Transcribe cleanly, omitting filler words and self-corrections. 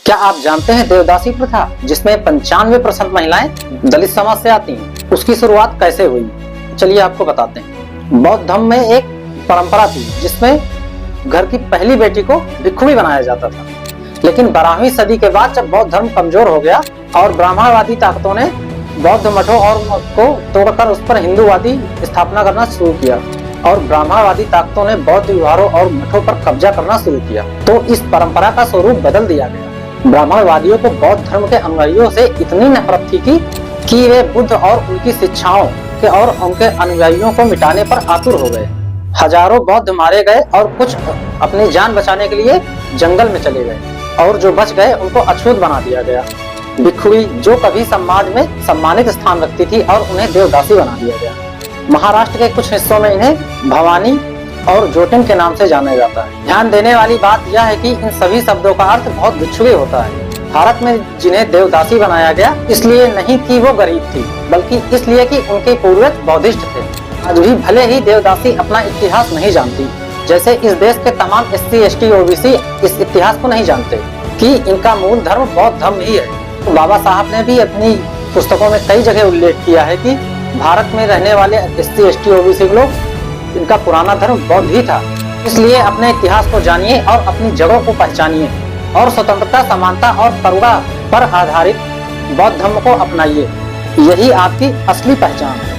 क्या आप जानते हैं देवदासी प्रथा जिसमें 95% महिलाएं दलित समाज से आती हैं, उसकी शुरुआत कैसे हुई? चलिए आपको बताते हैं। बौद्ध धर्म में एक परंपरा थी जिसमें घर की पहली बेटी को भिक्षुणी बनाया जाता था। लेकिन 12वीं सदी के बाद जब बौद्ध धर्म कमजोर हो गया और ब्राह्मणवादी ताकतों ने बौद्ध मठों और को तोड़कर उस पर हिंदूवादी स्थापना करना शुरू किया और ब्राह्मणवादी ताकतों ने बौद्ध विहारों और मठों पर कब्जा करना शुरू किया, तो इस परंपरा का स्वरूप बदल दिया गया। ब्राह्मणवादियों को बौद्ध धर्म के अनुयायियों से इतनी नफरत थी कि वे बुद्ध और उनकी शिक्षाओं के और उनके अनुयायियों को मिटाने पर आतुर हो गए। हजारों बौद्ध मारे गए और कुछ अपनी जान बचाने के लिए जंगल में चले गए और जो बच गए उनको अछूत बना दिया गया। भिक्षुणी जो कभी समाज में सम्मानित स्थान रखती थी और उन्हें देवदासी बना दिया गया। महाराष्ट्र के कुछ हिस्सों में इन्हें भवानी और जोटिन के नाम से जाना जाता है। ध्यान देने वाली बात यह है कि इन सभी शब्दों का अर्थ बहुत भिक्षुवी होता है। भारत में जिन्हें देवदासी बनाया गया इसलिए नहीं कि वो गरीब थी, बल्कि इसलिए कि उनके पूर्वज बौद्धिस्ट थे। आज भी भले ही देवदासी अपना इतिहास नहीं जानती, जैसे इस देश के तमाम SC ST OBC इस इतिहास को नहीं जानते कि इनका मूल धर्म बौद्ध धर्म ही है। तो बाबा साहब ने भी अपनी पुस्तकों में कई जगह उल्लेख किया है कि भारत में रहने वाले SC ST OBC लोग इनका पुराना धर्म बौद्ध ही था। इसलिए अपने इतिहास को जानिए और अपनी जगहों को पहचानिए और स्वतंत्रता, समानता और करुणा पर आधारित बौद्ध धर्म को अपनाइए। यही आपकी असली पहचान है।